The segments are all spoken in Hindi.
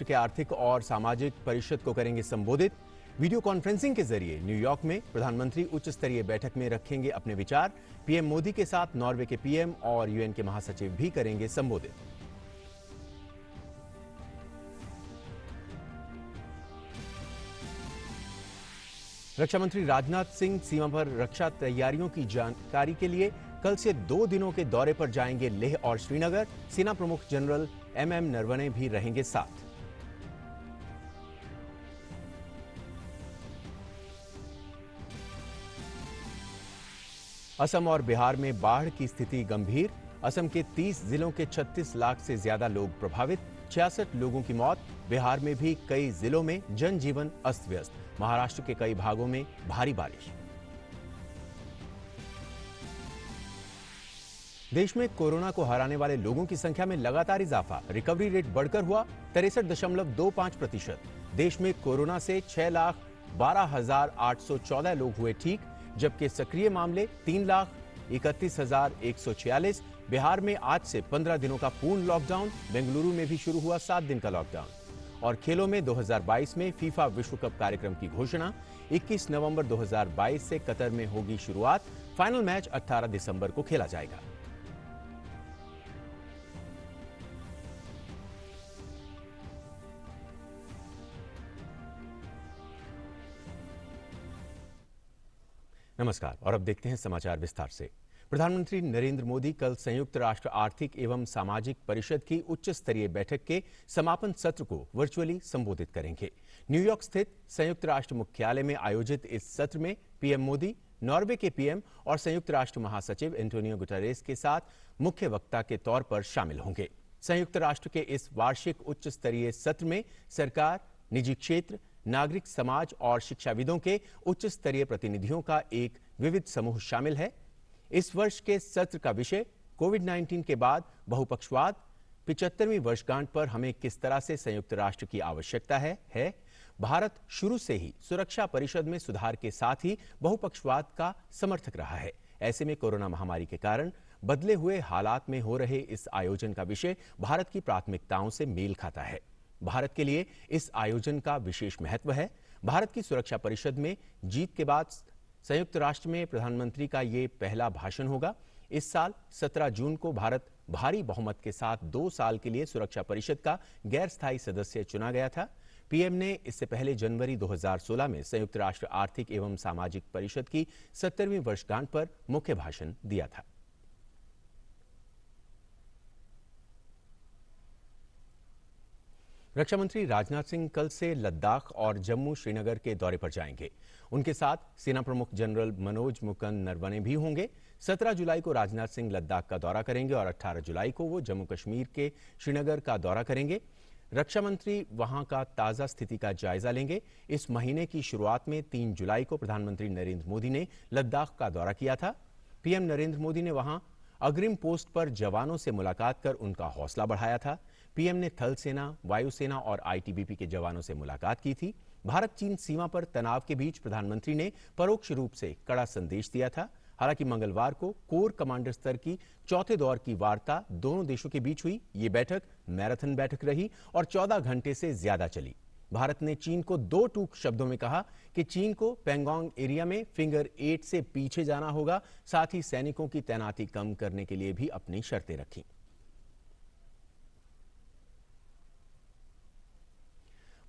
के आर्थिक और सामाजिक परिषद को करेंगे संबोधित। वीडियो कॉन्फ्रेंसिंग के जरिए न्यूयॉर्क में प्रधानमंत्री उच्च स्तरीय बैठक में रखेंगे अपने विचार। पीएम मोदी के साथ नॉर्वे के पीएम और यूएन के महासचिव भी करेंगे संबोधित। रक्षा मंत्री राजनाथ सिंह सीमा पर रक्षा तैयारियों की जानकारी के लिए कल से 2 दिनों के दौरे पर जाएंगे लेह और श्रीनगर। सेना प्रमुख जनरल एमएम नरवणे भी रहेंगे साथ। असम और बिहार में बाढ़ की स्थिति गंभीर। असम के 30 जिलों के 36 लाख से ज्यादा लोग प्रभावित, 66 लोगों की मौत। बिहार में भी कई जिलों में जनजीवन अस्त व्यस्त। महाराष्ट्र के कई भागों में भारी बारिश। देश में कोरोना को हराने वाले लोगों की संख्या में लगातार इजाफा। रिकवरी रेट बढ़कर हुआ 63.25%। देश में कोरोना से 6,12,814 लोग हुए ठीक, जबकि सक्रिय मामले 3,31,146। बिहार में आज से 15 दिनों का पूर्ण लॉकडाउन। बेंगलुरु में भी शुरू हुआ 7 दिन का लॉकडाउन। और खेलों में 2022 में फीफा विश्व कप कार्यक्रम की घोषणा। 21 नवंबर 2022 से कतर में होगी शुरुआत। फाइनल मैच 18 दिसंबर को खेला जाएगा। नमस्कार और अब देखते हैं समाचार विस्तार से। प्रधानमंत्री नरेंद्र मोदी कल संयुक्त राष्ट्र आर्थिक एवं सामाजिक परिषद की उच्च स्तरीय बैठक के समापन सत्र को वर्चुअली संबोधित करेंगे। न्यूयॉर्क स्थित संयुक्त राष्ट्र मुख्यालय में आयोजित इस सत्र में पीएम मोदी, नॉर्वे के पीएम और संयुक्त राष्ट्र महासचिव एंटोनियो गुटेरेस के साथ मुख्य वक्ता के तौर पर शामिल होंगे। संयुक्त राष्ट्र के इस वार्षिक उच्च स्तरीय सत्र में सरकार, निजी क्षेत्र, नागरिक समाज और शिक्षाविदों के उच्च स्तरीय प्रतिनिधियों का एक विविध समूह शामिल है। इस वर्ष के सत्र का विषय कोविड-19 के बाद बहुपक्षवाद, 75वीं वर्षगांठ पर हमें किस तरह से संयुक्त राष्ट्र की आवश्यकता है। भारत शुरू से ही सुरक्षा परिषद में सुधार के साथ ही बहुपक्षवाद का समर्थक रहा है। ऐसे में कोरोना महामारी के कारण बदले हुए हालात में हो रहे इस आयोजन का विषय भारत की प्राथमिकताओं से मेल खाता है। भारत के लिए इस आयोजन का विशेष महत्व है। भारत की सुरक्षा परिषद में जीत के बाद संयुक्त राष्ट्र में प्रधानमंत्री का ये पहला भाषण होगा। इस साल 17 जून को भारत भारी बहुमत के साथ 2 साल के लिए सुरक्षा परिषद का गैर स्थायी सदस्य चुना गया था। पीएम ने इससे पहले जनवरी 2016 में संयुक्त राष्ट्र आर्थिक एवं सामाजिक परिषद की 70वीं वर्षगांठ पर मुख्य भाषण दिया था। रक्षा मंत्री राजनाथ सिंह कल से लद्दाख और जम्मू श्रीनगर के दौरे पर जाएंगे। उनके साथ सेना प्रमुख जनरल मनोज मुकुंद नरवणे भी होंगे। 17 जुलाई को राजनाथ सिंह लद्दाख का दौरा करेंगे और 18 जुलाई को वो जम्मू कश्मीर के श्रीनगर का दौरा करेंगे। रक्षा मंत्री वहां का ताजा स्थिति का जायजा लेंगे। इस महीने की शुरुआत में 3 जुलाई को प्रधानमंत्री नरेंद्र मोदी ने लद्दाख का दौरा किया था। पीएम नरेंद्र मोदी ने वहां अग्रिम पोस्ट पर जवानों से मुलाकात कर उनका हौसला बढ़ाया था। पीएम ने थल सेना, वायुसेना और आईटीबीपी के जवानों से मुलाकात की थी। भारत चीन सीमा पर तनाव के बीच प्रधानमंत्री ने परोक्ष रूप से कड़ा संदेश दिया था। हालांकि मंगलवार को कोर कमांडर स्तर की चौथे दौर की वार्ता दोनों देशों के बीच हुई। ये बैठक मैराथन बैठक रही और 14 घंटे से ज्यादा चली। भारत ने चीन को 2 टूक शब्दों में कहा कि चीन को पैंगोंग एरिया में फिंगर 8 से पीछे जाना होगा। साथ ही सैनिकों की तैनाती कम करने के लिए भी अपनी शर्तें रखी।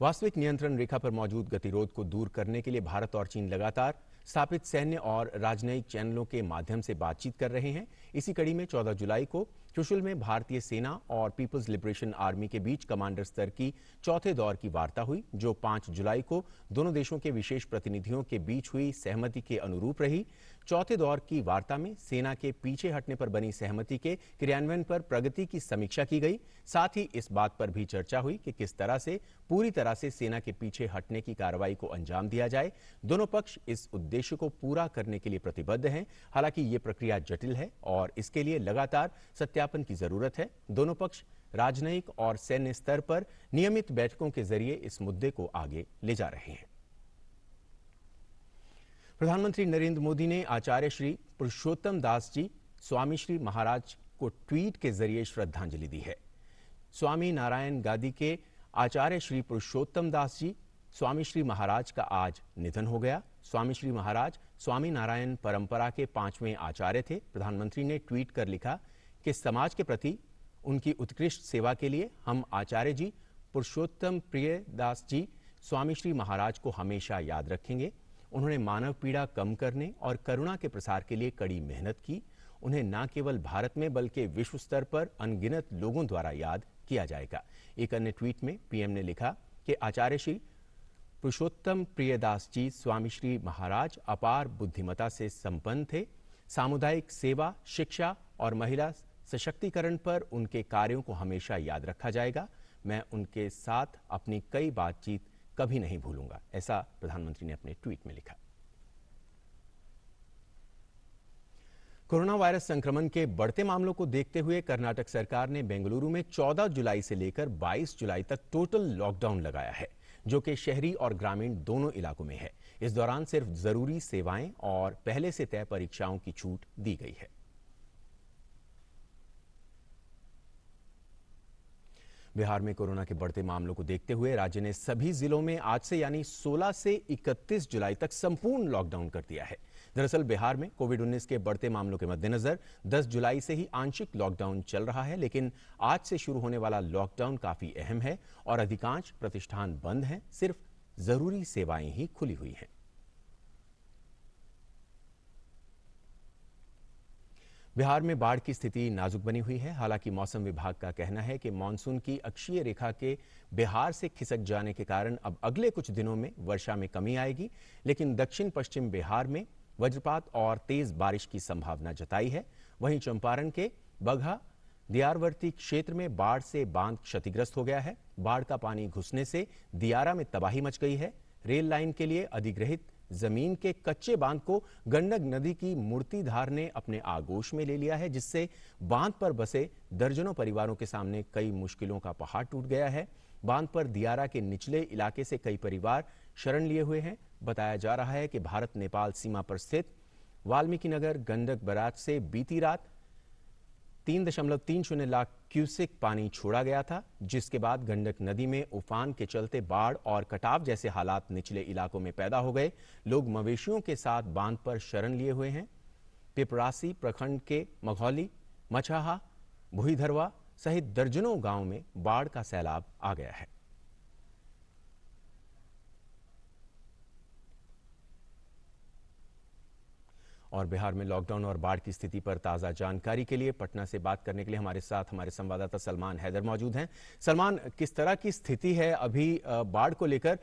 वास्तविक नियंत्रण रेखा पर मौजूद गतिरोध को दूर करने के लिए भारत और चीन लगातार स्थापित सैन्य और राजनयिक चैनलों के माध्यम से बातचीत कर रहे हैं। इसी कड़ी में 14 जुलाई को चुशुल में भारतीय सेना और पीपल्स लिबरेशन आर्मी के बीच कमांडर स्तर की चौथे दौर की वार्ता हुई, जो 5 जुलाई को दोनों देशों के विशेष प्रतिनिधियों के बीच हुई सहमति के अनुरूप रही। चौथे दौर की वार्ता में सेना के पीछे हटने पर बनी सहमति के क्रियान्वयन पर प्रगति की समीक्षा की गई। साथ ही इस बात पर भी चर्चा हुई कि किस तरह से पूरी तरह से सेना के पीछे हटने की कार्रवाई को अंजाम दिया जाए। दोनों पक्ष इस उद्देश्य को पूरा करने के लिए प्रतिबद्ध हैं। हालांकि ये प्रक्रिया जटिल है और इसके लिए लगातार सत्यापन की जरूरत है। दोनों पक्ष राजनयिक और सैन्य स्तर पर नियमित बैठकों के जरिए इस मुद्दे को आगे ले जा रहे हैं। प्रधानमंत्री नरेंद्र मोदी ने आचार्य श्री पुरुषोत्तम दास जी, स्वामी श्री महाराज को ट्वीट के जरिए श्रद्धांजलि दी है। स्वामी नारायण गादी के आचार्य श्री पुरुषोत्तम दास जी स्वामी श्री महाराज का आज निधन हो गया। स्वामी श्री महाराज स्वामी नारायण परंपरा के 5वें आचार्य थे। प्रधानमंत्री ने ट्वीट कर लिखा कि समाज के प्रति उनकी उत्कृष्ट सेवा के लिए हम आचार्य जी पुरुषोत्तम प्रिय दास जी स्वामी श्री महाराज को हमेशा याद रखेंगे। उन्होंने मानव पीड़ा कम करने और करुणा के प्रसार के लिए कड़ी मेहनत की। उन्हें न केवल भारत में बल्कि विश्व स्तर पर अनगिनत लोगों द्वारा याद किया जाएगा। एक अन्य ट्वीट में पीएम ने लिखा कि आचार्य श्री पुरुषोत्तम प्रियदास जी स्वामी श्री महाराज अपार बुद्धिमता से संपन्न थे। सामुदायिक सेवा, शिक्षा और महिला सशक्तिकरण पर उनके कार्यों को हमेशा याद रखा जाएगा। मैं उनके साथ अपनी कई बातचीत कभी नहीं भूलूंगा, ऐसा प्रधानमंत्री ने अपने ट्वीट में लिखा। कोरोना वायरस संक्रमण के बढ़ते मामलों को देखते हुए कर्नाटक सरकार ने बेंगलुरु में 14 जुलाई से लेकर 22 जुलाई तक टोटल लॉकडाउन लगाया है, जो कि शहरी और ग्रामीण दोनों इलाकों में है। इस दौरान सिर्फ जरूरी सेवाएं और पहले से तय परीक्षाओं की छूट दी गई है। बिहार में कोरोना के बढ़ते मामलों को देखते हुए राज्य ने सभी जिलों में आज से यानी 16 से 31 जुलाई तक संपूर्ण लॉकडाउन कर दिया है। दरअसल बिहार में कोविड-19 के बढ़ते मामलों के मद्देनजर 10 जुलाई से ही आंशिक लॉकडाउन चल रहा है, लेकिन आज से शुरू होने वाला लॉकडाउन काफी अहम है और अधिकांश प्रतिष्ठान बंद हैं। सिर्फ जरूरी सेवाएं ही खुली हुई हैं। बिहार में बाढ़ की स्थिति नाजुक बनी हुई है। हालांकि मौसम विभाग का कहना है कि मानसून की अक्षीय रेखा के बिहार से खिसक जाने के कारण अब अगले कुछ दिनों में वर्षा में कमी आएगी, लेकिन दक्षिण पश्चिम बिहार में वज्रपात और तेज बारिश की संभावना जताई है। वहीं चंपारण के बगहा दियारवर्ती क्षेत्र में बाढ़ से बांध क्षतिग्रस्त हो गया है। बाढ़ का पानी घुसने से दियारा में तबाही मच गई है। रेल लाइन के लिए अधिग्रहित जमीन के कच्चे बांध को गंडक नदी की मूर्तिधार ने अपने आगोश में ले लिया है, जिससे बांध पर बसे दर्जनों परिवारों के सामने कई मुश्किलों का पहाड़ टूट गया है। बांध पर दियारा के निचले इलाके से कई परिवार शरण लिए हुए हैं। बताया जा रहा है कि भारत नेपाल सीमा पर स्थित वाल्मीकि नगर गंडक बैराज से बीती रात 3.30 लाख क्यूसेक पानी छोड़ा गया था, जिसके बाद गंडक नदी में उफान के चलते बाढ़ और कटाव जैसे हालात निचले इलाकों में पैदा हो गए। लोग मवेशियों के साथ बांध पर शरण लिए हुए हैं। पिपरासी प्रखंड के मघौली, मछहा, भुईधरवा सहित दर्जनों गांव में बाढ़ का सैलाब आ गया है। और बिहार में लॉकडाउन और बाढ़ की स्थिति पर ताज़ा जानकारी के लिए पटना से बात करने के लिए हमारे साथ हमारे संवाददाता सलमान हैदर मौजूद हैं। सलमान, किस तरह की स्थिति है अभी बाढ़ को लेकर?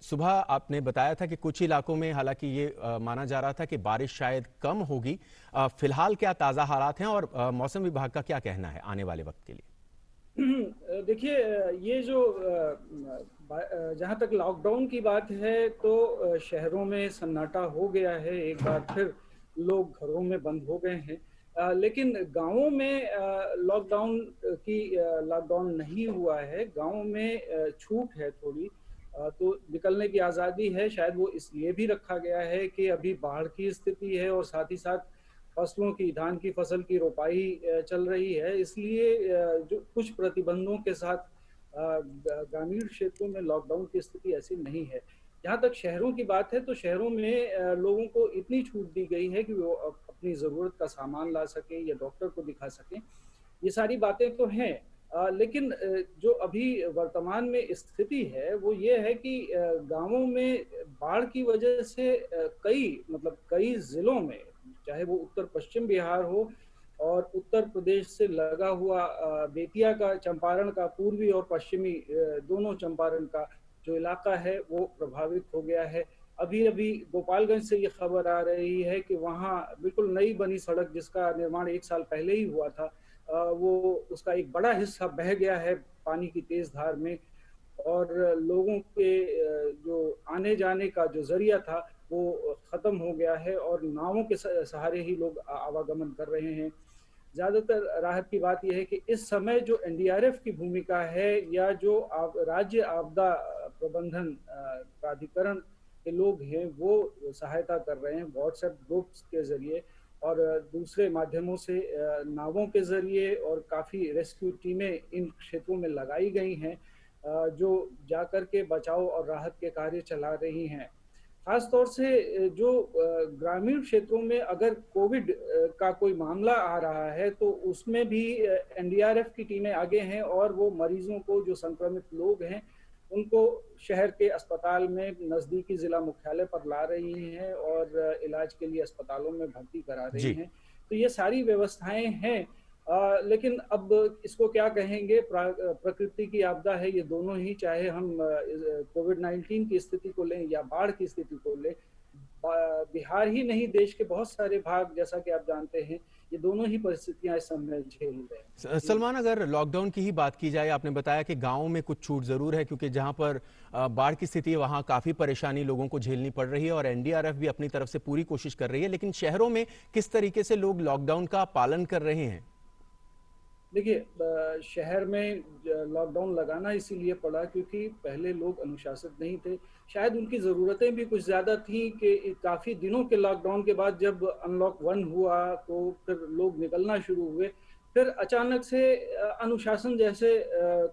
सुबह आपने बताया था कि कुछ इलाकों में हालांकि ये माना जा रहा था कि बारिश शायद कम होगी। फिलहाल क्या ताज़ा हालात हैं और मौसम विभाग का क्या कहना है आने वाले वक्त के लिए? देखिए, ये जो जहाँ तक लॉकडाउन की बात है तो शहरों में सन्नाटा हो गया है। एक बार फिर लोग घरों में बंद हो गए हैं, लेकिन गांवों में लॉकडाउन नहीं हुआ है। गांवों में छूट है थोड़ी, तो निकलने की आज़ादी है। शायद वो इसलिए भी रखा गया है कि अभी बाढ़ की स्थिति है और साथ ही साथ फसलों की, धान की फसल की रोपाई चल रही है, इसलिए जो कुछ प्रतिबंधों के साथ ग्रामीण क्षेत्रों में लॉकडाउन की स्थिति ऐसी नहीं है। जहाँ तक शहरों की बात है तो शहरों में लोगों को इतनी छूट दी गई है कि वो अपनी ज़रूरत का सामान ला सकें या डॉक्टर को दिखा सकें। ये सारी बातें तो हैं, लेकिन जो अभी वर्तमान में स्थिति है वो ये है कि गांवों में बाढ़ की वजह से कई ज़िलों में, चाहे वो उत्तर पश्चिम बिहार हो और उत्तर प्रदेश से लगा हुआ बेतिया का, चंपारण का पूर्वी और पश्चिमी दोनों चंपारण का जो इलाका है वो प्रभावित हो गया है। अभी अभी गोपालगंज से ये खबर आ रही है कि वहाँ बिल्कुल नई बनी सड़क जिसका निर्माण 1 साल पहले ही हुआ था, वो उसका एक बड़ा हिस्सा बह गया है पानी की तेज धार में और लोगों के जो आने जाने का जो जरिया था वो खत्म हो गया है और नावों के सहारे ही लोग आवागमन कर रहे हैं। ज़्यादातर राहत की बात यह है कि इस समय जो एनडीआरएफ की भूमिका है या जो राज्य आपदा प्रबंधन प्राधिकरण के लोग हैं वो सहायता कर रहे हैं व्हाट्सएप ग्रुप्स के जरिए और दूसरे माध्यमों से, नावों के जरिए, और काफ़ी रेस्क्यू टीमें इन क्षेत्रों में लगाई गई हैं। जो जाकर के बचाव और राहत के कार्य चला रही हैं। खास तौर से जो ग्रामीण क्षेत्रों में अगर कोविड का कोई मामला आ रहा है तो उसमें भी एनडीआरएफ की टीमें आगे हैं और वो मरीजों को, जो संक्रमित लोग हैं, उनको शहर के अस्पताल में नज़दीकी ज़िला मुख्यालय पर ला रही हैं और इलाज के लिए अस्पतालों में भर्ती करा रही जी। हैं। तो ये सारी व्यवस्थाएँ हैं। लेकिन अब इसको क्या कहेंगे, प्रकृति की आपदा है ये दोनों ही, चाहे हम कोविड-19 की स्थिति को लें या बाढ़ की स्थिति को लें। बिहार ही नहीं, देश के बहुत सारे भाग, जैसा कि आप जानते हैं, ये दोनों ही परिस्थितियाँ इस समय झेल रहे हैं। जी। सलमान, अगर लॉकडाउन की ही बात की जाए, आपने बताया कि गाँव में कुछ छूट ज़रूर है क्योंकि जहाँ पर बाढ़ की स्थिति है वहाँ काफ़ी परेशानी लोगों को झेलनी पड़ रही है और एनडीआरएफ भी अपनी तरफ से पूरी कोशिश कर रही है, लेकिन शहरों में किस तरीके से लोग लॉकडाउन का पालन कर रहे हैं? देखिए, शहर में लॉकडाउन लगाना इसीलिए पड़ा क्योंकि पहले लोग अनुशासित नहीं थे। शायद उनकी ज़रूरतें भी कुछ ज़्यादा थीं कि काफ़ी दिनों के लॉकडाउन के बाद जब अनलॉक 1 हुआ तो फिर लोग निकलना शुरू हुए। फिर अचानक से अनुशासन जैसे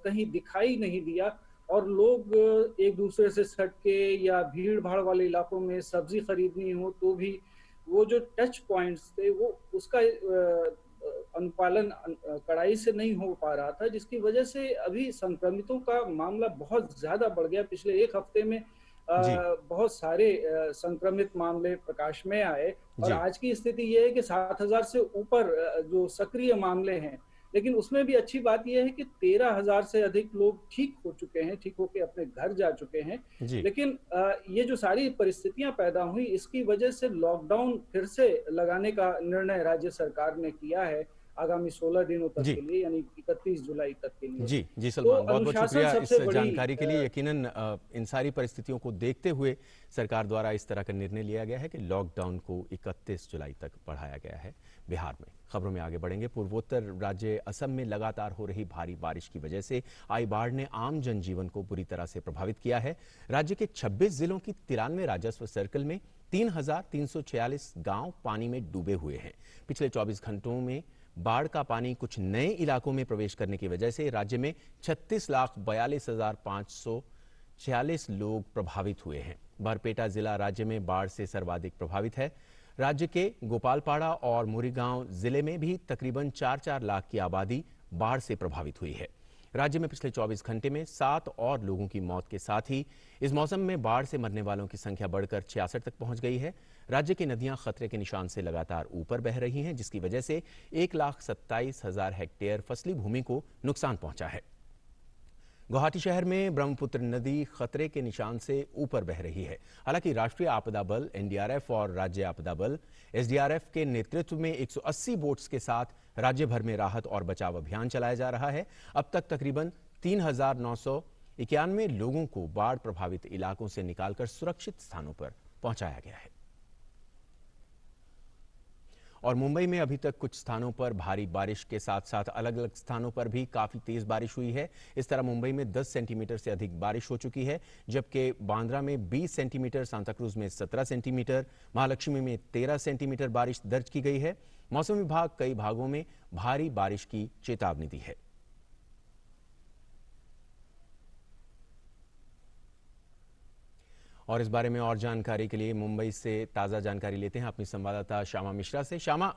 कहीं दिखाई नहीं दिया और लोग एक-दूसरे से सट के या भीड़-भाड़ वाले इलाकों में सब्ज़ी खरीदनी हो तो भी वो जो टच पॉइंट्स थे वो उसका अनुपालन कड़ाई से नहीं हो पा रहा था, जिसकी वजह से अभी संक्रमितों का मामला बहुत ज़्यादा बढ़ गया। पिछले 1 हफ्ते में जी। बहुत सारे संक्रमित मामले प्रकाश में आए और जी। आज की स्थिति ये है कि 7,000 से ऊपर जो सक्रिय मामले हैं। लेकिन उसमें भी अच्छी बात ये है कि 13,000 से अधिक लोग ठीक हो चुके हैं, ठीक होके अपने घर जा चुके हैं। जी। लेकिन ये जो सारी परिस्थितियाँ पैदा हुई, इसकी वजह से लॉकडाउन फिर से लगाने का निर्णय राज्य सरकार ने किया है, आगामी 16 दिनों तक जी। के लिए, यानी 31 जुलाई तक के लिए। जी, जी तो सलमान, बहुत-बहुत अनुशासन शुक्रिया इस सबसे बड़ी जानकारी के लिए। यकीनन इन सारी परिस्थितियों को देखते हुए सरकार द्वारा इस तरह का निर्णय लिया गया है कि लॉकडाउन को 31 जुलाई तक बढ़ाया गया है बिहार में। खबरों में आगे बढ़ेंगे। पूर्वोत्तर राज्य असम में लगातार हो रही भारी बारिश की वजह से आई बाढ़ ने आम जनजीवन को बुरी तरह से प्रभावित किया है। राज्य के 26 जिलों की 93 राजस्व सर्कल में 3,346 गांव पानी में डूबे हुए हैं। पिछले 24 घंटों में बाढ़ का पानी कुछ नए इलाकों में प्रवेश करने की वजह से राज्य में 36,42,546 लोग प्रभावित हुए हैं। बरपेटा जिला राज्य में बाढ़ से सर्वाधिक प्रभावित है। राज्य के गोपालपाड़ा और मोरीगांव जिले में भी तकरीबन 4-4 लाख की आबादी बाढ़ से प्रभावित हुई है। राज्य में पिछले 24 घंटे में 7 और लोगों की मौत के साथ ही इस मौसम में बाढ़ से मरने वालों की संख्या बढ़कर 66 तक पहुंच गई है। राज्य की नदियां खतरे के निशान से लगातार ऊपर बह रही हैं, जिसकी वजह से 1,27,000 हेक्टेयर फसली भूमि को नुकसान पहुंचा है। गुवाहाटी शहर में ब्रह्मपुत्र नदी खतरे के निशान से ऊपर बह रही है। हालांकि राष्ट्रीय आपदा बल एनडीआरएफ और राज्य आपदा बल एसडीआरएफ के नेतृत्व में 180 बोट्स के साथ राज्य भर में राहत और बचाव अभियान चलाया जा रहा है। अब तक तकरीबन 3,991 लोगों को बाढ़ प्रभावित इलाकों से निकालकर सुरक्षित स्थानों पर पहुंचाया गया है। और मुंबई में अभी तक कुछ स्थानों पर भारी बारिश के साथ साथ अलग अलग स्थानों पर भी काफी तेज बारिश हुई है। इस तरह मुंबई में 10 सेंटीमीटर से अधिक बारिश हो चुकी है, जबकि बांद्रा में 20 सेंटीमीटर, सांताक्रूज में 17 सेंटीमीटर, महालक्ष्मी में 13 सेंटीमीटर बारिश दर्ज की गई है। मौसम विभाग कई भागों में भारी बारिश की चेतावनी दी है। और इस बारे में और जानकारी के लिए मुंबई से ताज़ा जानकारी लेते हैं अपनी संवाददाता श्यामा मिश्रा से। श्यामा,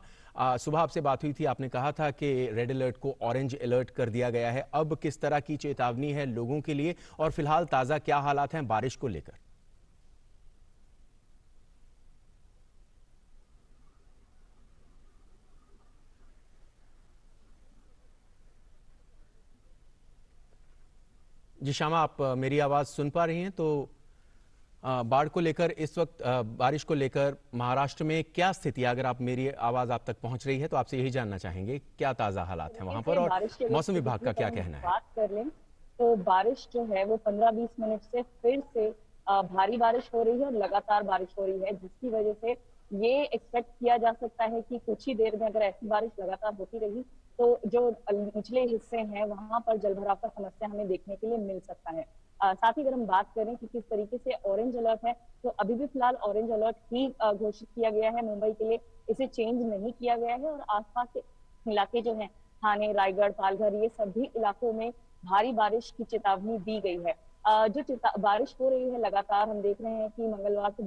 सुबह आपसे बात हुई थी, आपने कहा था कि रेड अलर्ट को ऑरेंज अलर्ट कर दिया गया है। अब किस तरह की चेतावनी है लोगों के लिए और फिलहाल ताज़ा क्या हालात हैं बारिश को लेकर? जी श्यामा, आप मेरी आवाज़ सुन पा रही हैं? तो बाढ़ को लेकर इस वक्त बारिश को लेकर महाराष्ट्र में क्या स्थिति है? अगर आप मेरी आवाज आप तक पहुंच रही है तो आपसे यही जानना चाहेंगे क्या ताजा हालात हैं वहां पर और मौसम विभाग का क्या कहना है? बात कर लें तो बारिश जो है वो 15-20 मिनट से फिर से भारी बारिश हो रही है और लगातार बारिश हो रही है, जिसकी वजह से ये एक्सपेक्ट किया जा सकता है कि कुछ ही देर में अगर ऐसी बारिश लगातार होती रही तो जो निचले हिस्से हैं वहां पर जलभराव का समस्या हमें देखने के लिए मिल सकता है। साथ ही अगर हम बात करें कि किस तरीके से ऑरेंज अलर्ट है, तो अभी भी फिलहाल ऑरेंज अलर्ट ही घोषित किया गया है मुंबई के लिए, इसे चेंज नहीं किया गया है और आसपास के इलाके जो हैं थाने, रायगढ़, पालघर, ये सभी इलाकों में भारी बारिश की चेतावनी दी गई है। जो बारिश हो रही है लगातार, हम देख रहे हैं कि मंगलवार से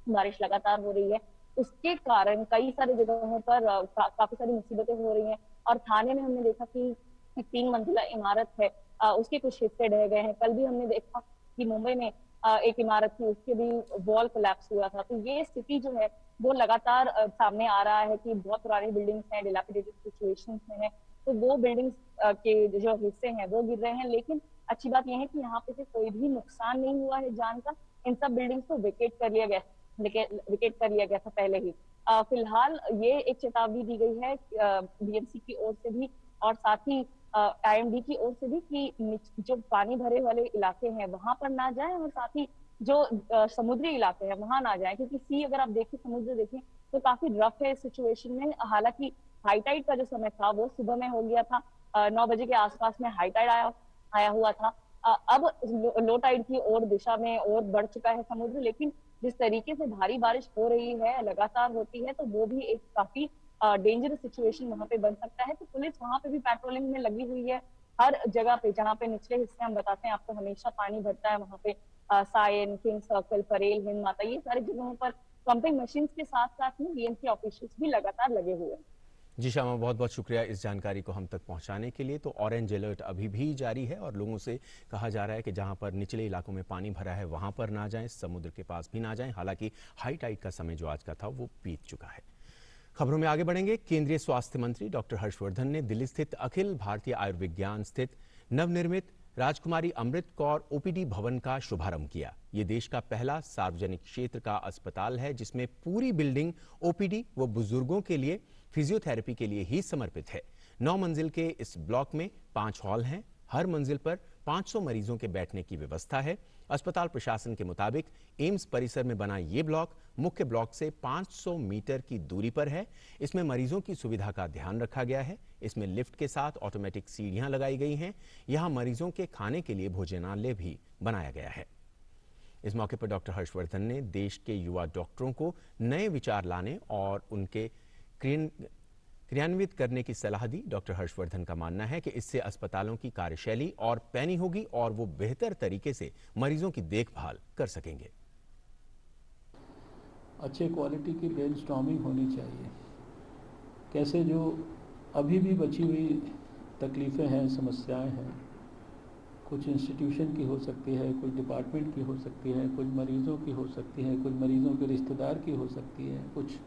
बारिश लगातार हो रही है। उसके कारण कई सारी जगहों पर काफी सारी मुसीबतें हो रही हैं। और थाने में हमने देखा कि एक 3 मंजिला इमारत है, उसके कुछ हिस्से ढह गए हैं। कल भी हमने देखा कि मुंबई में एक इमारत थी, उसके भी वॉल कोलैप्स हुआ था। तो ये स्थिति जो है वो लगातार सामने आ रहा है कि बहुत पुरानी बिल्डिंग्स हैं, डिलापिडेटेड सिचुएशंस में है, तो वो बिल्डिंग्स के जो हिस्से हैं वो गिर रहे हैं। लेकिन अच्छी बात यह है कि यहाँ पे से कोई भी नुकसान नहीं हुआ है जान का। इन सब बिल्डिंग्स को विकेट कर लिया गया था पहले ही। फिलहाल ये एक चेतावनी दी गई है बीएमसी की ओर से भी, और साथ ही आईएमडी की ओर से भी, कि जो पानी भरे वाले इलाके हैं वहां पर ना जाएं, और साथ ही जो समुद्री इलाके हैं वहां ना जाएं, क्योंकि सी अगर आप देखें, समुद्र देखें तो काफी रफ है इस सिचुएशन में। हालांकि हाई टाइड का जो समय था वो सुबह में हो गया था, 9 बजे के आसपास में हाई टाइड आया हुआ था। अब लो टाइड की ओर दिशा में और बढ़ चुका है समुद्र। लेकिन जिस तरीके से भारी बारिश हो रही है, लगातार होती है, तो वो भी एक काफी डेंजरस सिचुएशन वहां पे बन सकता है। तो पुलिस वहां पे भी पेट्रोलिंग में लगी हुई है। हर जगह पे जहाँ पे निचले हिस्से, हम बताते हैं आपको, हमेशा पानी भरता है वहां पे, सायन, किंग सर्कल, परेल, हिंद माता, ये सारी जगहों पर पंपिंग मशीन के साथ साथ में बीएमसी ऑफिशियल्स भी लगातार लगे हुए हैं। जी श्यामा, बहुत बहुत शुक्रिया इस जानकारी को हम तक पहुंचाने के लिए। तो ऑरेंज अलर्ट अभी भी जारी है और लोगों से कहा जा रहा है कि जहां पर निचले इलाकों में पानी भरा है वहां पर ना जाएं, समुद्र के पास भी ना जाएं। हालांकि हाई टाइड का समय जो आज का था वो बीत चुका है। खबरों में आगे बढ़ेंगे। केंद्रीय स्वास्थ्य मंत्री डॉक्टर हर्षवर्धन ने दिल्ली स्थित अखिल भारतीय आयुर्विज्ञान स्थित नवनिर्मित राजकुमारी अमृत कौर ओपीडी भवन का शुभारंभ किया। ये देश का पहला सार्वजनिक क्षेत्र का अस्पताल है जिसमें पूरी बिल्डिंग ओपीडी व बुजुर्गों के लिए फिजियोथेरेपी के लिए ही समर्पित है। 9 मंजिल के इस ब्लॉक में 5 हॉल हैं। हर मंजिल पर 500 मरीजों के बैठने की व्यवस्था है। अस्पताल प्रशासन के मुताबिक एम्स परिसर में बना ये ब्लॉक मुख्य ब्लॉक से 500 मीटर की दूरी पर है। इसमें मरीजों की सुविधा का ध्यान रखा गया है। इसमें लिफ्ट के साथ ऑटोमेटिक सीढ़ियां लगाई गई हैं। यहां मरीजों के खाने के लिए भोजनालय भी बनाया गया है। इस मौके पर डॉक्टर हर्षवर्धन ने देश के युवा डॉक्टरों को नए विचार लाने और उनके क्रियान्वित करने की सलाह दी। डॉक्टर हर्षवर्धन का मानना है कि इससे अस्पतालों की कार्यशैली और पैनी होगी और वो बेहतर तरीके से मरीजों की देखभाल कर सकेंगे। अच्छे क्वालिटी की ब्रेनस्टॉर्मिंग होनी चाहिए। कैसे जो अभी भी बची हुई तकलीफ़ें हैं, समस्याएं हैं, कुछ इंस्टीट्यूशन की हो सकती है, कुछ डिपार्टमेंट की हो सकती है, कुछ मरीज़ों की हो सकती है, कुछ मरीज़ों के रिश्तेदार की हो सकती है, कुछ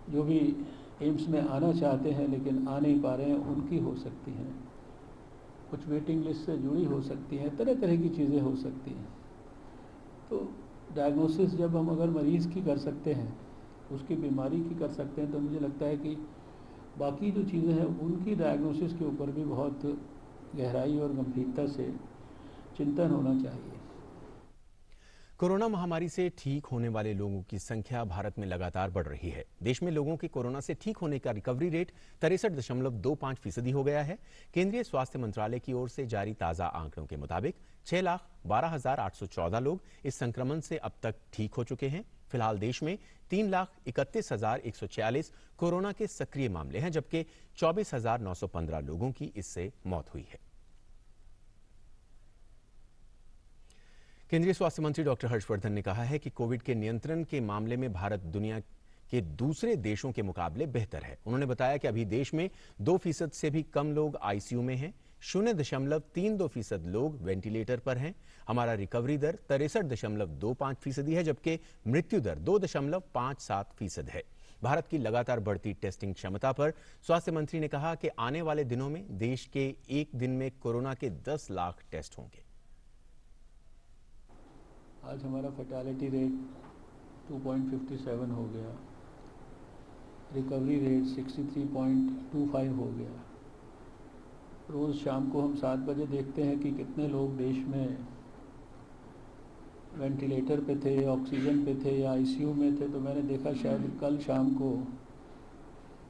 जो भी एम्स में आना चाहते हैं लेकिन आ नहीं पा रहे हैं उनकी हो सकती हैं, कुछ वेटिंग लिस्ट से जुड़ी हो सकती हैं, तरह तरह की चीज़ें हो सकती हैं। तो डायग्नोसिस जब हम अगर मरीज़ की कर सकते हैं, उसकी बीमारी की कर सकते हैं, तो मुझे लगता है कि बाकी जो चीज़ें हैं उनकी डायग्नोसिस के ऊपर भी बहुत गहराई और गंभीरता से चिंतन होना चाहिए। कोरोना महामारी से ठीक होने वाले लोगों की संख्या भारत में लगातार बढ़ रही है। देश में लोगों के कोरोना से ठीक होने का रिकवरी रेट 63.25% हो गया है। केंद्रीय स्वास्थ्य मंत्रालय की ओर से जारी ताजा आंकड़ों के मुताबिक 6,12,814 लोग इस संक्रमण से अब तक ठीक हो चुके हैं। फिलहाल देश में 3,31,146 कोरोना के सक्रिय मामले हैं, जबकि 24,915 लोगों की इससे मौत हुई है। केंद्रीय स्वास्थ्य मंत्री डॉक्टर हर्षवर्धन ने कहा है कि कोविड के नियंत्रण के मामले में भारत दुनिया के दूसरे देशों के मुकाबले बेहतर है। उन्होंने बताया कि अभी देश में 2% से भी कम लोग आईसीयू में हैं, 0.32% लोग वेंटिलेटर पर हैं। हमारा रिकवरी दर 63.25% है, जबकि मृत्यु दर 2.57% है। भारत की लगातार बढ़ती टेस्टिंग क्षमता पर स्वास्थ्य मंत्री ने कहा कि आने वाले दिनों में देश के एक दिन में कोरोना के 10 लाख टेस्ट होंगे। आज हमारा फैटेलिटी रेट 2.57 हो गया, रिकवरी रेट 63.25 हो गया। रोज़ शाम को हम 7 बजे देखते हैं कि कितने लोग देश में वेंटिलेटर पे थे, ऑक्सीजन पे थे या आईसीयू में थे। तो मैंने देखा शायद कल शाम को,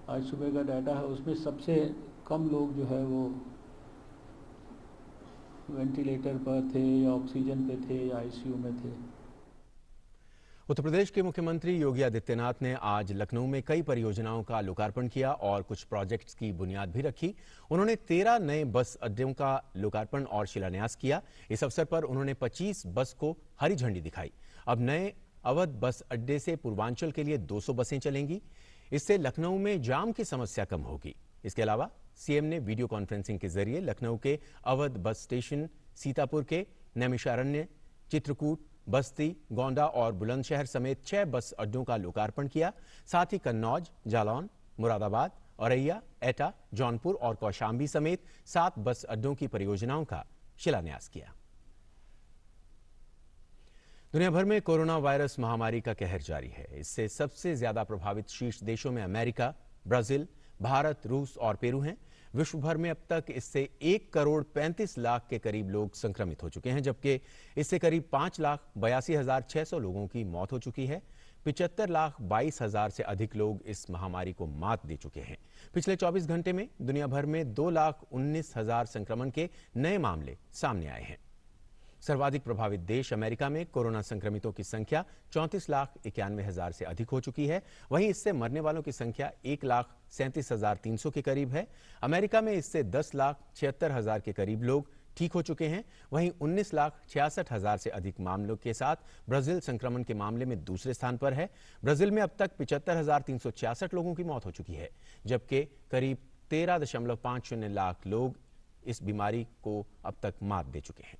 आज सुबह का डाटा है, उसमें सबसे कम लोग जो है वो वेंटिलेटर पर थे या ऑक्सीजन पे थे या आईसीयू में थे। उत्तर प्रदेश के मुख्यमंत्री योगी आदित्यनाथ ने आज लखनऊ में कई परियोजनाओं का लोकार्पण किया और कुछ प्रोजेक्ट्स की बुनियाद भी रखी। उन्होंने 13 नए बस अड्डों का लोकार्पण और शिलान्यास किया। इस अवसर पर उन्होंने 25 बस को हरी झंडी दिखाई। अब नए अवध बस अड्डे से पूर्वांचल के लिए 200 बसें चलेंगी। इससे लखनऊ में जाम की समस्या कम होगी। इसके अलावा सीएम ने वीडियो कॉन्फ्रेंसिंग के जरिए लखनऊ के अवध बस स्टेशन, सीतापुर के नैमिषारण्य, चित्रकूट, बस्ती, गोंडा और बुलंदशहर समेत 6 बस अड्डों का लोकार्पण किया। साथ ही कन्नौज, जालौन, मुरादाबाद, औरैया, एटा, जौनपुर और कौशाम्बी समेत 7 बस अड्डों की परियोजनाओं का शिलान्यास किया। दुनिया भर में कोरोना वायरस महामारी का कहर जारी है। इससे सबसे ज्यादा प्रभावित शीर्ष देशों में अमेरिका, ब्राजील, भारत, रूस और पेरू हैं। विश्व भर में अब तक इससे 1 करोड़ 35 लाख के करीब लोग संक्रमित हो चुके हैं, जबकि इससे करीब 5,82,600 लोगों की मौत हो चुकी है। 75,22,000 से अधिक लोग इस महामारी को मात दे चुके हैं। पिछले 24 घंटे में दुनिया भर में 2,19,000 संक्रमण के नए मामले सामने आए हैं। सर्वाधिक प्रभावित देश अमेरिका में कोरोना संक्रमितों की संख्या 34,91,000 से अधिक हो चुकी है। वहीं इससे मरने वालों की संख्या 1,37,300 के करीब है। अमेरिका में इससे 10,76,000 के करीब लोग ठीक हो चुके हैं। वहीं 19,66,000 से अधिक मामलों के साथ ब्राजील संक्रमण के मामले में दूसरे स्थान पर है। ब्राजील में अब तक 75,366 लोगों की मौत हो चुकी है, जबकि करीब 13.50 लाख लोग इस बीमारी को अब तक मात दे चुके हैं।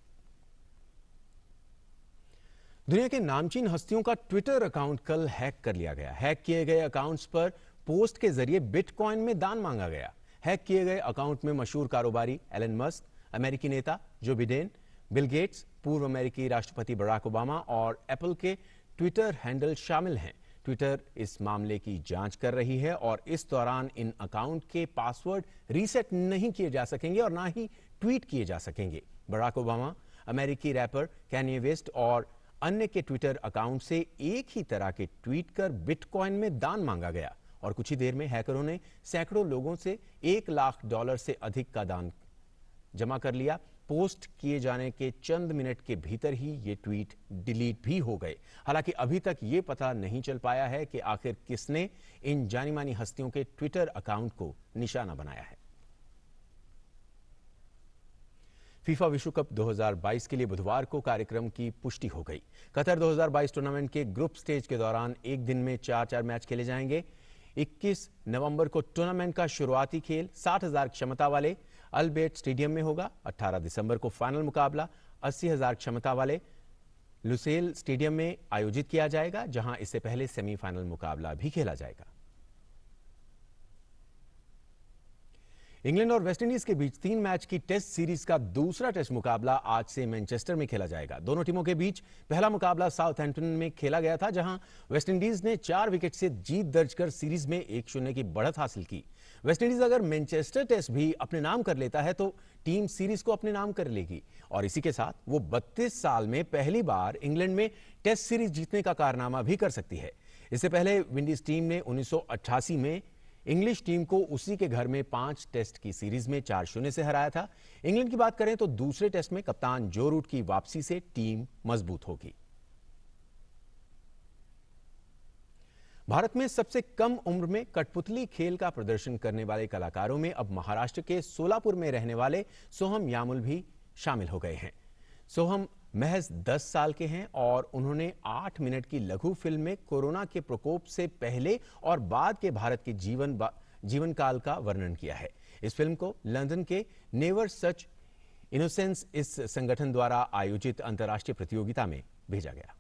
दुनिया के नामचीन हस्तियों का ट्विटर अकाउंट कल हैक कर लिया गया। हैक किए गए अकाउंट्स पर पोस्ट के जरिए बिटकॉइन में दान मांगा गया। हैक किए गए अकाउंट में मशहूर कारोबारी एलन मस्क, अमेरिकी नेता जो बिडेन, बिल गेट्स, पूर्व अमेरिकी राष्ट्रपति बराक ओबामा और एप्पल के ट्विटर हैंडल शामिल हैं। ट्विटर इस मामले की जांच कर रही है और इस दौरान इन अकाउंट के पासवर्ड रीसेट नहीं किए जा सकेंगे और ना ही ट्वीट किए जा सकेंगे। बराक ओबामा, अमेरिकी रैपर कैन्ये वेस्ट और अन्य के ट्विटर अकाउंट से एक ही तरह के ट्वीट कर बिटकॉइन में दान मांगा गया और कुछ ही देर में हैकरों ने सैकड़ों लोगों से $1 लाख से अधिक का दान जमा कर लिया। पोस्ट किए जाने के चंद मिनट के भीतर ही ये ट्वीट डिलीट भी हो गए। हालांकि अभी तक ये पता नहीं चल पाया है कि आखिर किसने इन जानी मानी हस्तियों के ट्विटर अकाउंट को निशाना बनाया है। फीफा विश्व कप 2022 के लिए बुधवार को कार्यक्रम की पुष्टि हो गई। कतर 2022 टूर्नामेंट के ग्रुप स्टेज के दौरान एक दिन में 4 मैच खेले जाएंगे। 21 नवंबर को टूर्नामेंट का शुरुआती खेल 60,000 क्षमता वाले अल्बर्ट स्टेडियम में होगा। 18 दिसंबर को फाइनल मुकाबला 80,000 क्षमता वाले लुसेल स्टेडियम में आयोजित किया जाएगा, जहां इससे पहले सेमीफाइनल मुकाबला भी खेला जाएगा। इंग्लैंड और वेस्टइंडीज के बीच 3 मैच की टेस्ट सीरीज का दूसरा टेस्ट मुकाबला आज से मैनचेस्टर में खेला जाएगा। दोनों टीमों के बीच पहला मुकाबला साउथहैम्पटन में खेला गया था, जहां वेस्टइंडीज ने 4 विकेट से जीत दर्ज कर सीरीज में 1-0 की बढ़त हासिल की। वेस्टइंडीज अगर मैनचेस्टर टेस्ट भी अपने नाम कर लेता है तो टीम सीरीज को अपने नाम कर लेगी और इसी के साथ वो 32 साल में पहली बार इंग्लैंड में टेस्ट सीरीज जीतने का कारनामा भी कर सकती है। इससे पहले विंडीज टीम ने 1988 में इंग्लिश टीम को उसी के घर में 5 टेस्ट की सीरीज में 4-0 से हराया था। इंग्लैंड की बात करें तो दूसरे टेस्ट में कप्तान जो रूट की वापसी से टीम मजबूत होगी। भारत में सबसे कम उम्र में कठपुतली खेल का प्रदर्शन करने वाले कलाकारों में अब महाराष्ट्र के सोलापुर में रहने वाले सोहम यामुल भी शामिल हो गए हैं। सोहम महज 10 साल के हैं और उन्होंने 8 मिनट की लघु फिल्म में कोरोना के प्रकोप से पहले और बाद के भारत के जीवन काल का वर्णन किया है। इस फिल्म को लंदन के नेवर सच इनोसेंस इस संगठन द्वारा आयोजित अंतर्राष्ट्रीय प्रतियोगिता में भेजा गया।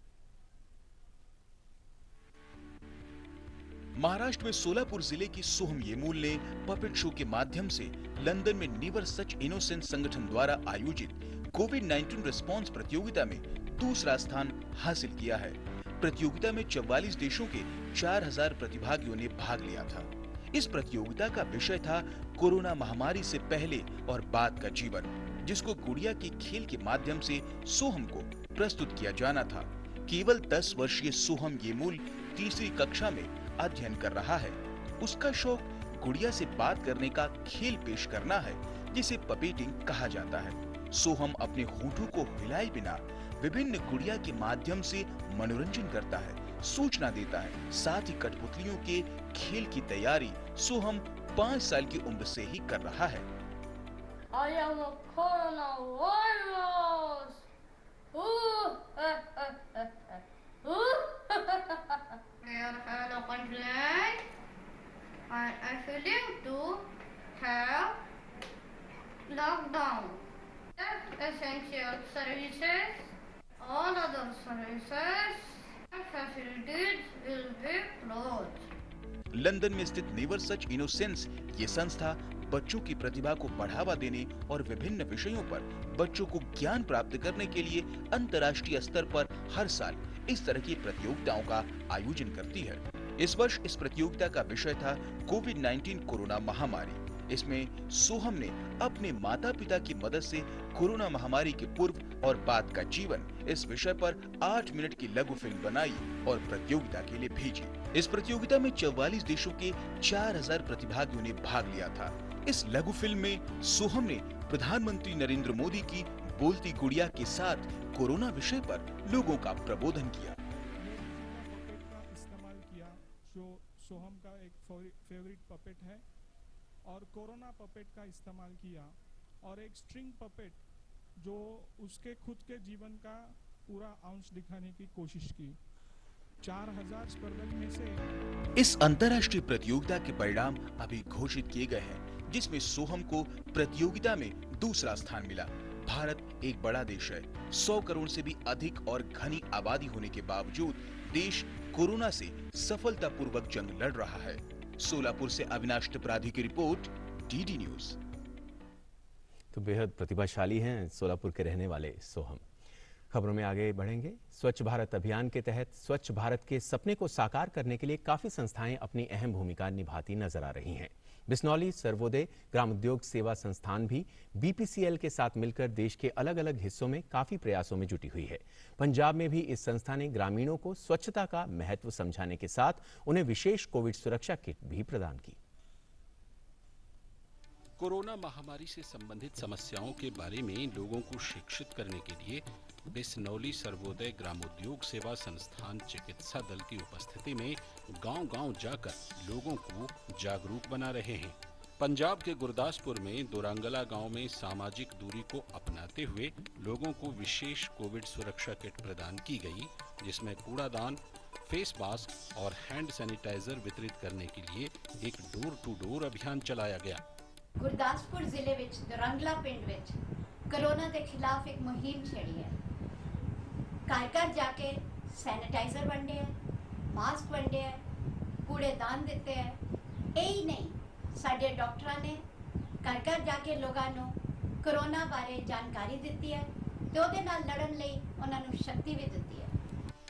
महाराष्ट्र में सोलापुर जिले की सोहम येमूल ने पपेट शो के माध्यम से लंदन में नेवर सच इनोसेंस संगठन द्वारा आयोजित कोविड-19 रिस्पांस प्रतियोगिता में दूसरा स्थान हासिल किया है। प्रतियोगिता में 44 देशों के 4,000 प्रतिभागियों ने भाग लिया था। इस प्रतियोगिता का विषय था कोरोना महामारी से पहले और बाद का जीवन, जिसको गुड़िया के खेल के माध्यम से सोहम को प्रस्तुत किया जाना था। केवल 10 वर्षीय सोहम येमूल तीसरी कक्षा में अध्ययन कर रहा है। उसका शौक गुड़िया से बात करने का खेल पेश करना है, जिसे पपेटिंग कहा जाता है। सोहम अपने होठों को हिलाए बिना विभिन्न गुड़िया के माध्यम से मनोरंजन करता है, सूचना देता है। साथ ही कठपुतलियों के खेल की तैयारी सोहम 5 साल की उम्र से ही कर रहा है। I am a coronavirus. Where hello country? I am feeling to have lockdown. Essential services, all other services, facilities will be closed. London में स्थित नेवर सच इनोसेंस ये संस्था बच्चों की प्रतिभा को बढ़ावा देने और विभिन्न विषयों पर बच्चों को ज्ञान प्राप्त करने के लिए अंतर्राष्ट्रीय स्तर पर हर साल इस तरह की प्रतियोगिताओं का आयोजन करती है। इस वर्ष इस प्रतियोगिता का विषय था कोविड-19 कोरोना महामारी। इसमें सोहम ने अपने माता पिता की मदद से कोरोना महामारी के पूर्व और बाद का जीवन इस विषय पर 8 मिनट की लघु फिल्म बनाई और प्रतियोगिता के लिए भेजी। इस प्रतियोगिता में 44 देशों के 4000 प्रतिभागियों ने भाग लिया था। इस लघु फिल्म में सोहम ने प्रधानमंत्री नरेंद्र मोदी की बोलती गुड़िया के साथ कोरोना विषय पर लोगों का प्रबोधन किया। इस्तेमाल किया जो सोहम का एक फेवरेट पपेट है और कोरोना पपेट का इस्तेमाल किया और एक स्ट्रिंग पपेट जो उसके खुद के जीवन का पूरा अंश दिखाने की कोशिश की। 4000 स्पर्धक में से इस अंतर्राष्ट्रीय प्रतियोगिता के परिणाम अभी घोषित किए गए हैं, जिसमें सोहम को प्रतियोगिता में दूसरा स्थान मिला। भारत एक बड़ा देश है। 100 करोड़ से भी अधिक और घनी आबादी होने के बावजूद देश कोरोना से सफलतापूर्वक जंग लड़ रहा है। सोलापुर से अविनाश त्रिपाठी की रिपोर्ट, डीडी न्यूज। तो बेहद प्रतिभाशाली हैं सोलापुर के रहने वाले सोहम। खबरों में आगे बढ़ेंगे। स्वच्छ भारत अभियान के तहत स्वच्छ भारत के सपने को साकार करने के लिए काफी संस्थाएं अपनी अहम भूमिका निभाती नजर आ रही हैं। बिश्नौली सर्वोदय ग्रामोद्योग सेवा संस्थान भी बीपीसीएल के साथ मिलकर देश के अलग अलग हिस्सों में काफी प्रयासों में जुटी हुई है। पंजाब में भी इस संस्था ने ग्रामीणों को स्वच्छता का महत्व समझाने के साथ उन्हें विशेष कोविड सुरक्षा किट भी प्रदान की। कोरोना महामारी से संबंधित समस्याओं के बारे में लोगों को शिक्षित करने के लिए बिश्नौली सर्वोदय ग्रामोद्योग सेवा संस्थान चिकित्सा दल की उपस्थिति में गांव-गांव जाकर लोगों को जागरूक बना रहे हैं। पंजाब के गुरदासपुर में दोरंगला गांव में सामाजिक दूरी को अपनाते हुए लोगों को विशेष कोविड सुरक्षा किट प्रदान की गई, जिसमें कूड़ादान, फेस मास्क और हैंड सैनिटाइजर वितरित करने के लिए एक डोर टू डोर अभियान चलाया गया। गुरदासपुर जिले विच दोरंगला पिंड विच कोरोना के खिलाफ एक मुहिम छेड़ी है। घर जाके सैनिटाइजर वंडे है, मास्क वंडे है, कूड़ेदान दिते है। यही नहीं, साडे डॉक्टरां ने घर जाके लोगों को कोरोना बारे जानकारी दी है ते ओदे नाल लड़न लई उन्हां नूं शक्ति भी दी है।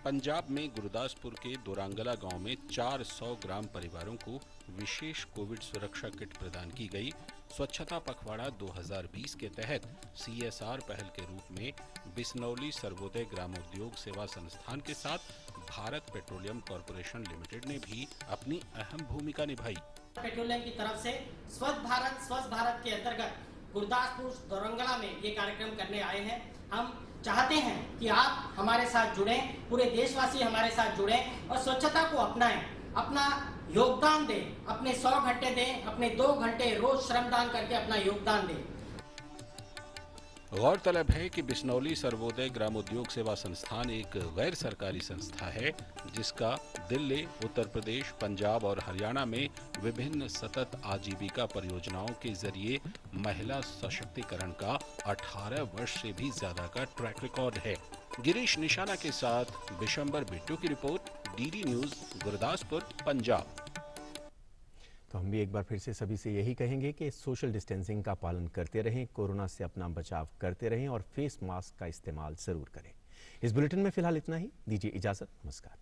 पंजाब में गुरदासपुर के दोरंगला गांव में 400 ग्राम परिवारों को विशेष कोविड सुरक्षा किट प्रदान की गई। स्वच्छता पखवाड़ा 2020 के तहत CSR पहल के रूप में बिश्नौली सर्वोदय ग्रामोद्योग सेवा संस्थान के साथ भारत पेट्रोलियम कॉर्पोरेशन लिमिटेड ने भी अपनी अहम भूमिका निभाई। पेट्रोलियम की तरफ से स्वच्छ भारत के अंतर्गत गुरदासपुर दोरंगला में ये कार्यक्रम करने आए हैं। हम चाहते हैं कि आप हमारे साथ जुड़ें, पूरे देशवासी हमारे साथ जुड़ें और स्वच्छता को अपनाएं, अपना योगदान दें, अपने 100 घंटे दें, अपने 2 घंटे रोज श्रमदान करके अपना योगदान दें। गौरतलब है कि बिश्नौली सर्वोदय ग्रामोद्योग सेवा संस्थान एक गैर सरकारी संस्था है, जिसका दिल्ली, उत्तर प्रदेश, पंजाब और हरियाणा में विभिन्न सतत आजीविका परियोजनाओं के जरिए महिला सशक्तिकरण का 18 वर्ष से भी ज्यादा का ट्रैक रिकॉर्ड है। गिरीश निशाना के साथ बिशंबर बिट्टू की report, DD news, Gurdaspur, Punjab. तो हम भी एक बार फिर से सभी से यही कहेंगे कि सोशल डिस्टेंसिंग का पालन करते रहें, कोरोना से अपना बचाव करते रहें और फेस मास्क का इस्तेमाल जरूर करें। इस बुलेटिन में फिलहाल इतना ही। दीजिए इजाजत। नमस्कार।